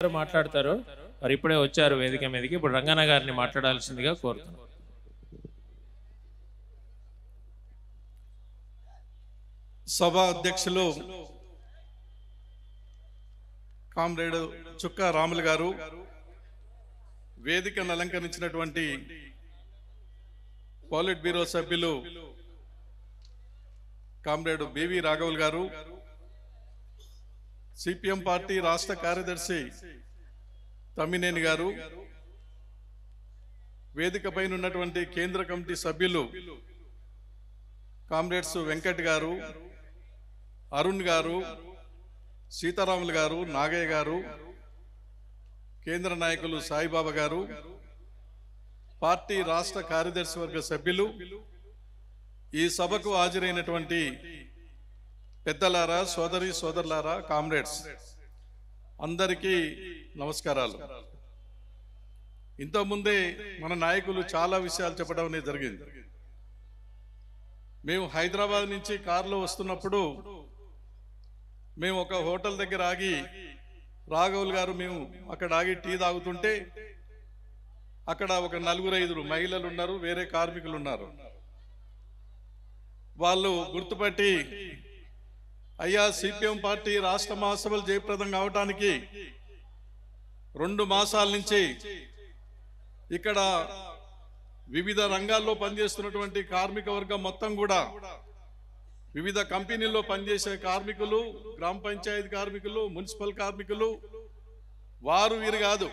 మాట్లాడతారు. మరి ఇప్పుడే వచ్చారు వేదిక మీదకి. ఇప్పుడు రంగన్న గారిని మాట్లాడాల్సిందిగా కోరుతున్నాను. సభ అధ్యక్షులు కామ్రేడ్ చుక్కా రాములు గారు, వేదికను అలంకరించినటువంటి పాలిట్ బ్యూరో సభ్యులు కామ్రేడ్ బివి రాఘవులు గారు, సిపిఎం పార్టీ రాష్ట్ర కార్యదర్శి తమ్మినేని గారు, వేదిక పైన ఉన్నటువంటి కేంద్ర కమిటీ సభ్యులు కామ్రేడ్స్ వెంకట్ గారు, అరుణ్ గారు, సీతారాములు గారు, నాగయ్య గారు, కేంద్ర నాయకులు సాయిబాబా గారు, పార్టీ రాష్ట్ర కార్యదర్శి వర్గ సభ్యులు, ఈ సభకు హాజరైనటువంటి పెద్దలారా, సోదరి సోదరులారా, కామ్రేడ్స్ అందరికీ నమస్కారాలు. ఇంతకుముందే మన నాయకులు చాలా విషయాలు చెప్పడం అనేది జరిగింది. మేము హైదరాబాద్ నుంచి కారులో వస్తున్నప్పుడు మేము ఒక హోటల్ దగ్గర ఆగి, రాఘవులు గారు మేము అక్కడ ఆగి టీ తాగుతుంటే అక్కడ ఒక 4-5 మహిళలు ఉన్నారు, వేరే కార్మికులు ఉన్నారు. వాళ్ళు గుర్తుపట్టి, అయ్యా సిపిఎం పార్టీ రాష్ట్ర మహాసభలు జయప్రదం కావటానికి 2 మాసాల నుంచి ఇక్కడ వివిధ రంగాల్లో పనిచేస్తున్నటువంటి కార్మిక వర్గం మొత్తం కూడా, వివిధ కంపెనీల్లో పనిచేసే కార్మికులు, గ్రామ పంచాయతీ కార్మికులు, మున్సిపల్ కార్మికులు, వారు వీరు కాదు,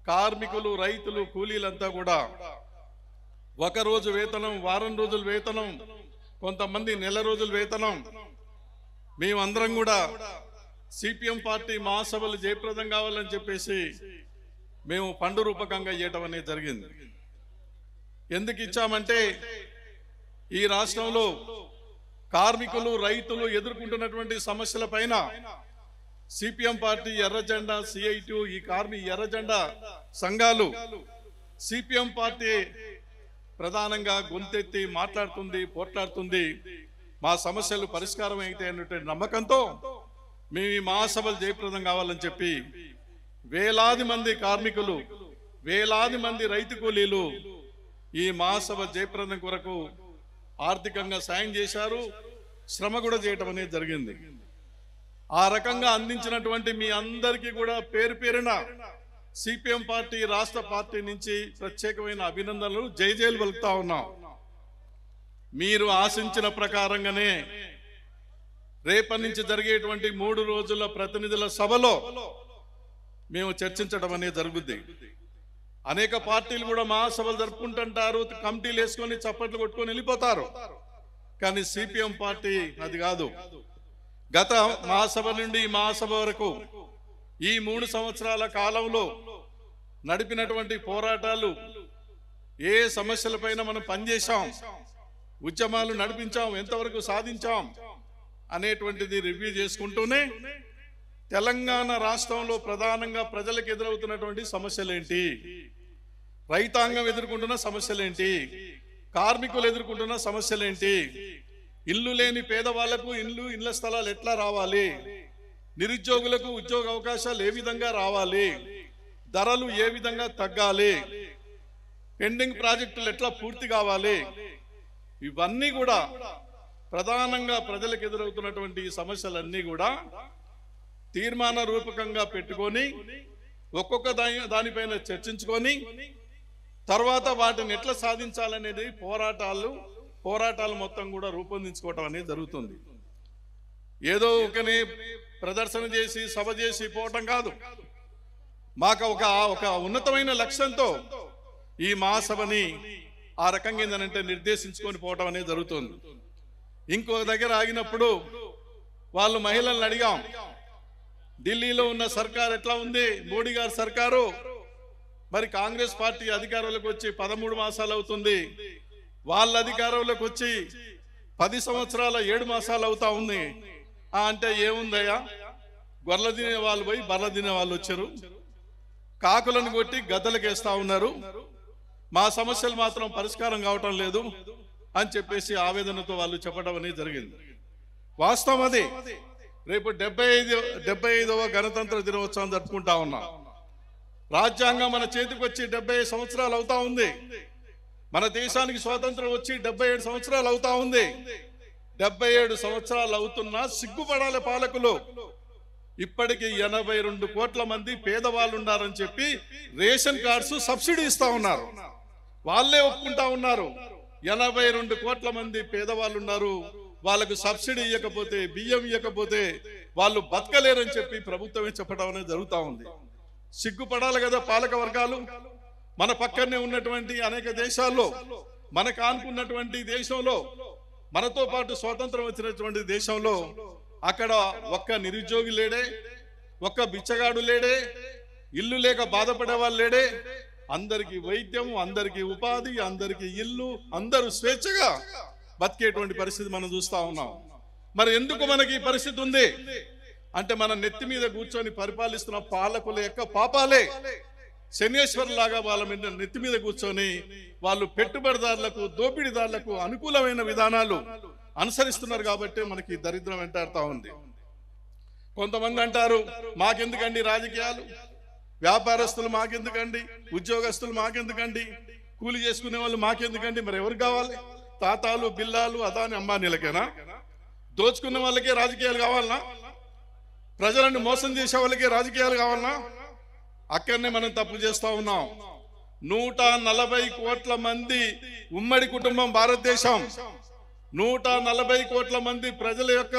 కార్మికులు, రైతులు, కూలీలంతా కూడా ఒకరోజు వేతనం, వారం రోజుల వేతనం, కొంతమంది నెల రోజుల వేతనం, మేమందరం కూడా సిపిఎం పార్టీ మహాసభలు జయప్రదం కావాలని చెప్పేసి మేము ఫండ్ రూపకంగా ఇవ్వటం అనేది జరిగింది. ఎందుకు ఇచ్చామంటే, ఈ రాష్ట్రంలో కార్మికులు, రైతులు ఎదుర్కొంటున్నటువంటి సమస్యల పైన సిపిఎం పార్టీ, ఎర్రజెండా, సిఐటి, ఈ ఎర్రజెండా సంఘాలు సిపిఎం పార్టీ ప్రధానంగా గొంతెత్తి మాట్లాడుతుంది, పోట్లాడుతుంది. మా సమస్యలు పరిష్కారం అయితే అన్నటువంటి నమ్మకంతో మేము ఈ మహాసభలు జయప్రదం కావాలని చెప్పి వేలాది మంది కార్మికులు, వేలాది మంది రైతు కూలీలు ఈ మహాసభ జయప్రదం కొరకు ఆర్థికంగా సాయం చేశారు, శ్రమ కూడా చేయటం అనేది జరిగింది. ఆ రకంగా అందించినటువంటి మీ అందరికీ కూడా పేరు పేరున సిపిఎం పార్టీ రాష్ట్ర పార్టీ నుంచి ప్రత్యేకమైన అభినందనలు, జైజైలు పలుకుతా ఉన్నాం. మీరు ఆశించిన ప్రకారంగానే రేపటి నుంచి జరిగేటువంటి 3 రోజుల ప్రతినిధుల సభలో మేము చర్చించడం అనేది జరుగుద్ది. అనేక పార్టీలు కూడా మహాసభలు జరుపుకుంటుంటారు, కమిటీలు వేసుకొని చప్పట్లు కొట్టుకొని వెళ్ళిపోతారు. కానీ సిపిఎం పార్టీ అది కాదు. గత మహాసభ నుండి ఈ మహాసభ వరకు ఈ 3 సంవత్సరాల కాలంలో నడిపినటువంటి పోరాటాలు, ఏ సమస్యలపైన మనం పనిచేశాం, ఉద్యమాలు నడిపించాం, ఎంతవరకు సాధించాం అనేటువంటిది రివ్యూ చేసుకుంటూనే తెలంగాణ రాష్ట్రంలో ప్రధానంగా ప్రజలకు ఎదురవుతున్నటువంటి సమస్యలేంటి, రైతాంగం ఎదుర్కొంటున్న సమస్యలేంటి, కార్మికులు ఎదుర్కొంటున్న సమస్యలేంటి, ఇల్లు లేని పేదవాళ్లకు ఇళ్ల స్థలాలు ఎట్లా రావాలి, నిరుద్యోగులకు ఉద్యోగ అవకాశాలు ఏ విధంగా రావాలి, ధరలు ఏ విధంగా తగ్గాలి, పెండింగ్ ప్రాజెక్టులు ఎట్లా పూర్తి కావాలి, ఇవన్నీ కూడా ప్రధానంగా ప్రజలకు ఎదురవుతున్నటువంటి ఈ సమస్యలన్నీ కూడా తీర్మాన రూపకంగా పెట్టుకొని ఒక్కొక్క దానిపైన చర్చించుకొని తర్వాత వాటిని ఎట్లా సాధించాలనేది పోరాటాలు మొత్తం కూడా రూపొందించుకోవటం అనేది జరుగుతుంది. ఏదో ఒకని ప్రదర్శన చేసి సభ చేసి పోవటం కాదు. మాకు ఒక ఉన్నతమైన లక్ష్యంతో ఈ మహాసభని ఆ రకంగా ఏంటంటే నిర్దేశించుకొని పోవటం అనేది జరుగుతుంది. ఇంకో దగ్గర ఆగినప్పుడు వాళ్ళు మహిళలను అడిగాం, ఢిల్లీలో ఉన్న సర్కార్ ఎట్లా ఉంది, మోడీ గారి సర్కారు, మరి కాంగ్రెస్ పార్టీ అధికారంలోకి వచ్చి 13 మాసాలు అవుతుంది, వాళ్ళ అధికారంలోకి వచ్చి 10 సంవత్సరాల 7 మాసాలు అవుతా ఉంది. అంటే ఏముందయ్యా, గొర్రెలు తినే వాళ్ళు పోయి బర్రెలు తినే వాళ్ళు వచ్చారు, కాకులను కొట్టి గద్దలకేస్తా ఉన్నారు, మా సమస్యలు మాత్రం పరిష్కారం కావటం లేదు అని చెప్పేసి ఆవేదనతో వాళ్ళు చెప్పడం అనేది జరిగింది. వాస్తవం అదే. రేపు 75వ గణతంత్ర దినోత్సవం జరుపుకుంటా ఉన్నాం. రాజ్యాంగం మన చేతికి వచ్చి 75 సంవత్సరాలు అవుతా ఉంది. మన దేశానికి స్వాతంత్రం వచ్చి 77 సంవత్సరాలు అవుతా ఉంది. 77 సంవత్సరాలు అవుతున్నా సిగ్గుపడాలి పాలకులు. ఇప్పటికి 82 కోట్ల మంది పేదవాళ్ళు ఉన్నారని చెప్పి రేషన్ కార్డ్స్ సబ్సిడీ ఇస్తా ఉన్నారు. వాళ్ళే ఒప్పుకుంటా ఉన్నారు. 82 కోట్ల మంది పేదవాళ్ళు ఉన్నారు, వాళ్ళకు సబ్సిడీ ఇవ్వకపోతే, బియ్యం ఇవ్వకపోతే వాళ్ళు బతకలేరని చెప్పి ప్రభుత్వమే చెప్పడం అనేది జరుగుతూ ఉంది. సిగ్గుపడాలి కదా పాలక వర్గాలు. మన పక్కనే ఉన్నటువంటి అనేక దేశాల్లో, మనకు ఆనుకున్నటువంటి దేశంలో, మనతో పాటు స్వాతంత్రం వచ్చినటువంటి దేశంలో అక్కడ ఒక్క నిరుద్యోగి లేడే, ఒక్క బిచ్చగాడు లేడే, ఇల్లు లేక బాధపడే వాళ్ళు లేడే. అందరికీ వైద్యం, అందరికీ ఉపాధి, అందరికీ ఇల్లు, అందరూ స్వేచ్ఛగా బతికేటువంటి పరిస్థితి మనం చూస్తా ఉన్నాం. మరి ఎందుకు మనకి ఈ పరిస్థితి ఉంది అంటే మన నెత్తి మీద కూర్చొని పరిపాలిస్తున్న పాలకుల యొక్క పాపాలే. శనేశ్వర్లాగా వాళ్ళ మీద నెత్తి మీద కూర్చొని వాళ్ళు పెట్టుబడిదారులకు, దోపిడీదారులకు అనుకూలమైన విధానాలు అనుసరిస్తున్నారు కాబట్టి మనకి దరిద్రం వెంటాడుతూ ఉంది. కొంతమంది అంటారు, మాకెందుకండి రాజకీయాలు, వ్యాపారస్తులు మాకెందుకండి, ఉద్యోగస్తులు మాకెందుకండి, కూలి చేసుకునే వాళ్ళు మాకెందుకండి, మరి ఎవరు కావాలి? తాతాలు, బిల్లాలు, అదాని, అంబానీలకేనా? దోచుకున్న వాళ్ళకే రాజకీయాలు కావాలనా? ప్రజలను మోసం చేసే వాళ్ళకే రాజకీయాలు కావాలనా? అక్కడనే మనం తప్పు చేస్తా ఉన్నాం. 140 కోట్ల మంది ఉమ్మడి కుటుంబం భారతదేశం. 140 కోట్ల మంది ప్రజల యొక్క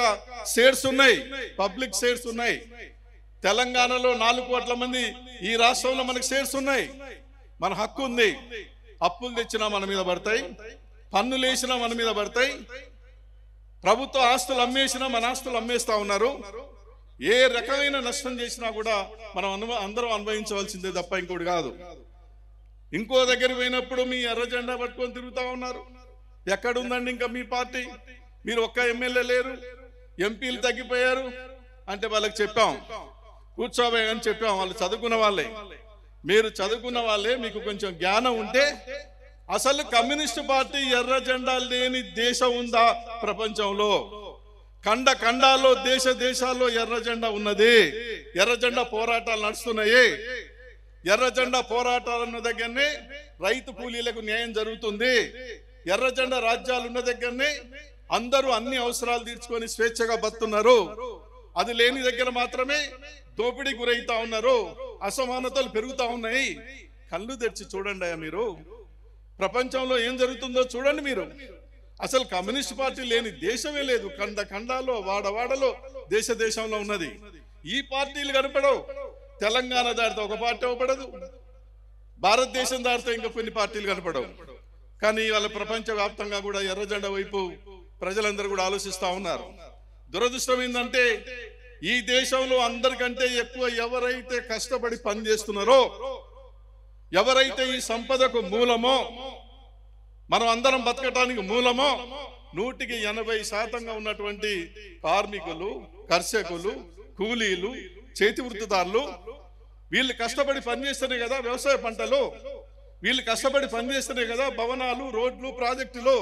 షేర్స్ ఉన్నాయి, పబ్లిక్ షేర్స్ ఉన్నాయి. తెలంగాణలో 4 కోట్ల మంది, ఈ రాష్ట్రంలో మనకు షేర్స్ ఉన్నాయి. మన హక్కు ఉంది. అప్పులు తెచ్చినా మన మీద పడతాయి, పన్నులు వేసినా మన మీద పడతాయి, ప్రభుత్వ ఆస్తులు అమ్మేసినా మన ఆస్తులు అమ్మేస్తా ఉన్నారు. ఏ రకమైన నష్టం చేసినా కూడా మనం అందరం అనుభవించవలసిందే తప్ప ఇంకోటి కాదు. ఇంకో దగ్గర పోయినప్పుడు మీ ఎర్ర జెండా పట్టుకొని తిరుగుతా ఉన్నారు. ఎక్కడుందండి ఇంకా మీ పార్టీ? మీరు ఒక్క ఎమ్మెల్యే లేరు, ఎంపీలు తగ్గిపోయారు అంటే వాళ్ళకి చెప్పాం, కూర్చోబోయే అని చెప్పాం. వాళ్ళు చదువుకున్న వాళ్ళే, మీరు చదువుకున్న వాళ్ళే. మీకు కొంచెం జ్ఞానం ఉంటే అసలు కమ్యూనిస్టు పార్టీ ఎర్ర జెండా లేని దేశం ఉందా ప్రపంచంలో? ఖండాల్లో, దేశాల్లో ఎర్ర జెండా ఉన్నది. ఎర్ర జెండా పోరాటాలు నడుస్తున్నాయి. ఎర్ర జెండా పోరాటాలున్న దగ్గరనే రైతు కూలీలకు న్యాయం జరుగుతుంది. ఎర్ర జెండా రాజ్యాలు ఉన్న దగ్గరనే అందరూ అన్ని అవసరాలు తీర్చుకొని స్వేచ్ఛగా బతున్నారు. అది లేని దగ్గర మాత్రమే దోపిడీ గురైతా ఉన్నారు, అసమానతలు పెరుగుతా ఉన్నాయి. కళ్ళు తెరిచి చూడండి మీరు, ప్రపంచంలో ఏం జరుగుతుందో చూడండి మీరు. అసలు కమ్యూనిస్ట్ పార్టీ లేని దేశమే లేదు. ఖండాల్లో, వాడవాడలో, దేశంలో ఉన్నది. ఈ పార్టీలు కనపడవు. తెలంగాణ దాటితే ఒక పార్టీ అవపడదు, భారతదేశం దాటితే ఇంకా కొన్ని పార్టీలు కనపడవు. కానీ వాళ్ళ ప్రపంచ వ్యాప్తంగా కూడా ఎర్రజెండా వైపు ప్రజలందరూ కూడా ఆలోచిస్తా ఉన్నారు. దురదృష్టం ఏంటంటే ఈ దేశంలో అందరికంటే ఎక్కువ ఎవరైతే కష్టపడి పనిచేస్తున్నారో, ఎవరైతే ఈ సంపదకు మూలమో, మనం అందరం బతకటానికి మూలమో 180% ఉన్నటువంటి కార్మికులు, కర్షకులు, కూలీలు, చేతి వృత్తిదారులు, వీళ్ళు కష్టపడి పనిచేస్తేనే కదా వ్యవసాయ పంటలు, వీళ్ళు కష్టపడి పనిచేస్తేనే కదా భవనాలు, రోడ్లు, ప్రాజెక్టులు,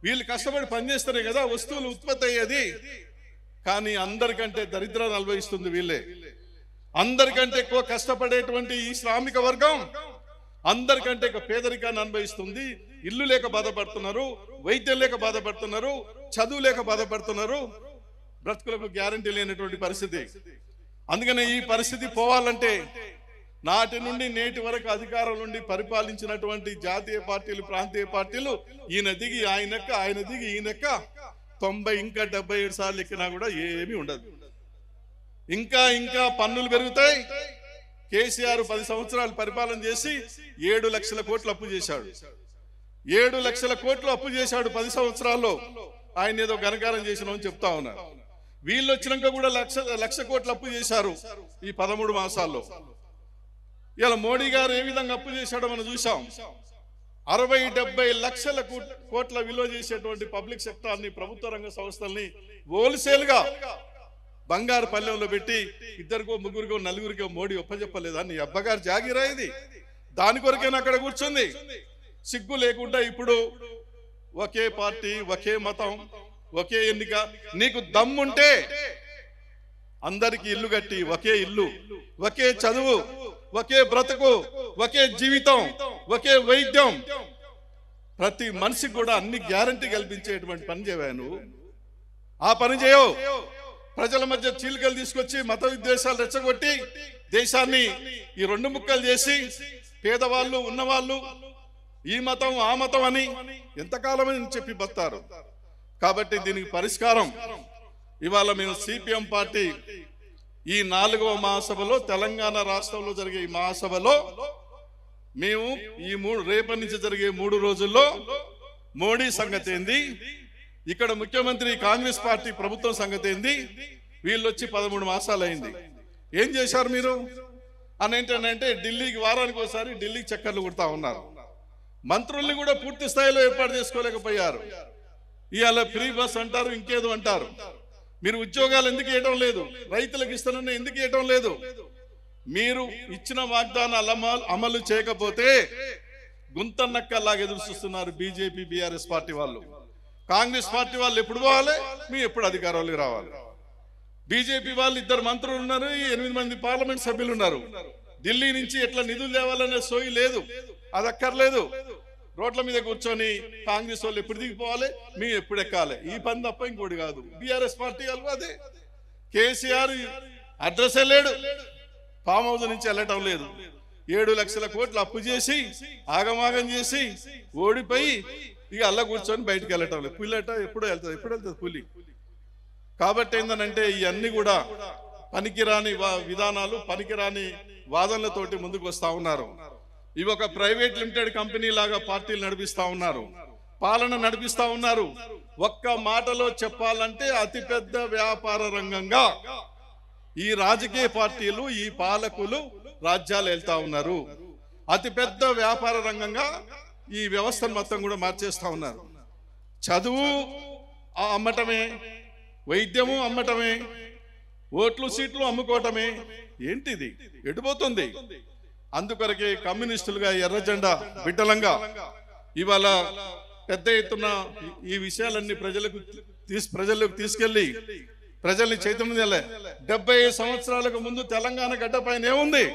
వీళ్ళు కష్టపడి పనిచేస్తేనే కదా వస్తువులు ఉత్పత్తి అయ్యేది. కానీ అందరికంటే దరిద్రాన్ని అనుభవిస్తుంది వీళ్ళే. అందరికంటే ఎక్కువ కష్టపడేటువంటి ఈ శ్రామిక వర్గం అందరికంటే ఎక్కువ పేదరికాన్ని అనుభవిస్తుంది. ఇల్లు లేక బాధపడుతున్నారు, వైద్యం లేక బాధపడుతున్నారు, చదువు లేక బాధపడుతున్నారు, బ్రతుకులకు గ్యారంటీ లేనటువంటి పరిస్థితి. అందుకనే ఈ పరిస్థితి పోవాలంటే నాటి నుండి నేటి వరకు అధికారం నుండి పరిపాలించినటువంటి జాతీయ పార్టీలు, ప్రాంతీయ పార్టీలు ఈయన దిగి ఆయనెక్క, ఆయన దిగి ఈయనెక్క 90 ఇంకా 77 సార్లు ఎక్కినా కూడా ఏమీ ఉండదు. ఇంకా పన్నులు పెరుగుతాయి. కేసీఆర్ 10 సంవత్సరాలు పరిపాలన చేసి 7 లక్షల కోట్లు అప్పు చేశాడు. 7 లక్షల కోట్లు అప్పు చేశాడు 10 సంవత్సరాల్లో. ఆయన ఏదో ఘనకారం చేసినామని చెప్తా ఉన్నారు. వీళ్ళు వచ్చినాక కూడా లక్ష కోట్లు అప్పు చేశారు ఈ 13 మాసాల్లో. ఇలా మోడీ గారు ఏ విధంగా అప్పు చేశాడో మనం చూసాం. 60-70 లక్షల కోట్ల విలువ చేసేటువంటి పబ్లిక్ సెక్టార్ని, ప్రభుత్వ రంగ సంస్థల్ని హోల్సేల్ గా బంగారు పల్లెంలో పెట్టి 2కో 3కో 4కో మోడీ ఒప్పజెప్పలేదా? నీ అబ్బగారు జాగిరా ఇది. దాని కొరకైనా అక్కడ కూర్చుంది. సిగ్గు లేకుండా ఇప్పుడు ఒకే పార్టీ, ఒకే మతం, ఒకే ఎన్నిక. నీకు దమ్ముంటే అందరికీ ఇల్లు కట్టి ఒకే ఇల్లు, ఒకే చదువు, ఒకే బ్రతుకు, ఒకే జీవితం, ఒకే వైద్యం, ప్రతి మనిషికి కూడా అన్ని గ్యారంటీ కల్పించేటువంటి పని చేయవా నువ్వు? ఆ పని చేయవు. ప్రజల మధ్య చీలికలు తీసుకొచ్చి మత విద్వేషాలు రెచ్చగొట్టి దేశాన్ని ఈ రెండు ముక్కలు చేసి పేదవాళ్ళు ఉన్నవాళ్ళు ఈ మతం ఆ మతం అని ఎంతకాలమని చెప్పి బతారు. కాబట్టి దీనికి పరిష్కారం ఇవాళ మేము సిపిఎం పార్టీ ఈ 4వ మహాసభలో, తెలంగాణ రాష్ట్రంలో జరిగే ఈ మహాసభలో మేము ఈ రేపటి నుంచి జరిగే 3 రోజుల్లో మోడీ సంగతి ఏంది, ఇక్కడ ముఖ్యమంత్రి కాంగ్రెస్ పార్టీ ప్రభుత్వం సంగతి ఏంది, వీళ్ళు వచ్చి 13 మాసాలు అయింది, ఏం చేశారు మీరు అని ఏంటంటే ఢిల్లీకి వారానికి ఒకసారి ఢిల్లీకి చక్కర్లు కొడతా ఉన్నారు. మంత్రుల్ని కూడా పూర్తి స్థాయిలో ఏర్పాటు చేసుకోలేకపోయారు. ఇవాళ ఫ్రీ బస్ అంటారు, ఇంకేదో అంటారు. మీరు ఉద్యోగాలు ఎందుకు ఇవ్వడం లేదు? రైతులకు ఇస్తానని ఎందుకు ఇవ్వడం లేదు? మీరు ఇచ్చిన వాగ్దానాలు అమలు చేయకపోతే గుంతన్నక్కలాగా ఎదురు చూస్తున్నారు బీజేపీ బీఆర్ఎస్ పార్టీ వాళ్ళు. కాంగ్రెస్ పార్టీ వాళ్ళు ఎప్పుడు పోవాలి, మీ ఎప్పుడు అధికారంలోకి రావాలి. బీజేపీ వాళ్ళు 2 మంత్రులు ఉన్నారు, 8 మంది పార్లమెంట్ సభ్యులు ఉన్నారు. ఢిల్లీ నుంచి ఎట్లా నిధులు తేవాలనే సోయి లేదు, అది అక్కర్లేదు. రోడ్ల మీద కూర్చొని కాంగ్రెస్ వాళ్ళు ఎప్పుడు దిగిపోవాలి, మీ ఎప్పుడు ఎక్కాలి, ఈ పని తప్ప ఇంకోటి కాదు. బీఆర్ఎస్ పార్టీ వాళ్ళు అదే. కేసీఆర్ అడ్రస్ లేడు, ఫామ్ హౌస్ నుంచి వెళ్ళటం లేదు. 7 లక్షల కోట్లు అప్పు చేసి ఆగమాగం చేసి ఓడిపోయి ఇక అల్ల కూర్చొని బయటకు వెళ్ళటం లేదు. పుల్లట ఎప్పుడు వెళ్తుంది పులి. కాబట్టి ఏంటంటే ఇవన్నీ కూడా పనికిరాని విధానాలు, పనికిరాని వాదనలతోటి ముందుకు వస్తా ఉన్నారు. ఇవి ఒక ప్రైవేట్ లిమిటెడ్ కంపెనీ లాగా పార్టీలు నడిపిస్తా ఉన్నారు, పాలన నడిపిస్తా ఉన్నారు. ఒక్క మాటలో చెప్పాలంటే అతిపెద్ద వ్యాపార రంగంగా ఈ రాజకీయ పార్టీలు, ఈ పాలకులు రాజ్యాలు వెళ్తా ఉన్నారు. అతిపెద్ద వ్యాపార రంగంగా ఈ వ్యవస్థను మొత్తం కూడా మార్చేస్తా ఉన్నారు. చదువు అమ్మటమే, వైద్యము అమ్మటమే, ఓట్లు సీట్లు అమ్ముకోవటమే. ఏంటిది? ఎటుపోతుంది? అందుకొరకే కమ్యూనిస్టులుగా ఎర్రజెండా బిడ్డలంగా ఇవాళ పెద్ద ఎత్తున ఈ విషయాలన్నీ ప్రజలకు తీసుకెళ్లి ప్రజల్ని చైతన్యం. 75 సంవత్సరాలకు ముందు తెలంగాణ గడ్డపైన ఏముంది?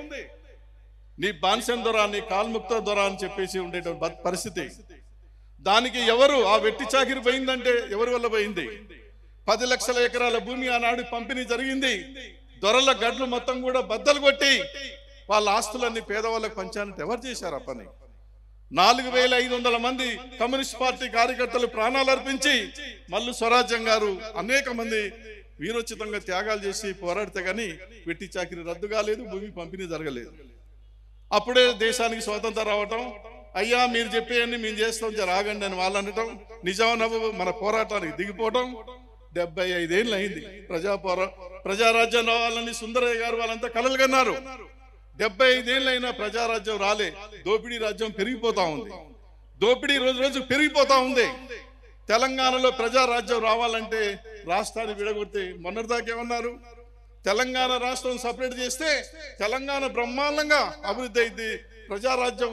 నీ బాన్సన్ దొర, నీ కాల్ముక్త దొర అని చెప్పేసి ఉండేటువంటి పరిస్థితి. దానికి ఎవరు ఆ వెట్టి చాకిరి పోయిందంటే ఎవరి వల్ల పోయింది? 10 లక్షల ఎకరాల భూమి ఆనాడు పంపిణీ జరిగింది. దొరల గడ్లు మొత్తం కూడా బద్దలు కొట్టి వాళ్ళ ఆస్తులన్నీ పేదవాళ్ళకు పంచాలంటే ఎవరు చేశారు ఆ పని? 4500 మంది కమ్యూనిస్ట్ పార్టీ కార్యకర్తలు ప్రాణాలు అర్పించి మల్లు స్వరాజ్యం గారు అనేక మంది వీరోచితంగా త్యాగాలు చేసి పోరాడితే గానీ వెట్టి చాకిరి రద్దు కాలేదు, భూమి పంపిణీ జరగలేదు. అప్పుడే దేశానికి స్వాతంత్రం రావటం, అయ్యా మీరు చెప్పేయన్ని మేము చేస్తాం, రాగండి అని వాళ్ళు అనటం, నిజాం మన పోరాటానికి దిగిపోవటం. 75 ఏళ్ళు అయింది ప్రజారాజ్యం రావాలని సుందరయ్య గారు వాళ్ళంతా కలలు కన్నారు. 75 ఏళ్ళు అయినా ప్రజారాజ్యం రాలే. దోపిడీ రాజ్యం పెరిగిపోతా ఉంది, దోపిడీ రోజు రోజు పెరిగిపోతా ఉంది. తెలంగాణలో ప్రజారాజ్యం రావాలంటే రాష్ట్రాన్ని విడగొడితే మొన్నటిదాకా ఏమన్నారు? తెలంగాణ రాష్ట్రం సపరేట్ చేస్తే తెలంగాణ బ్రహ్మాండంగా అభివృద్ధి అయింది, ప్రజారాజ్యం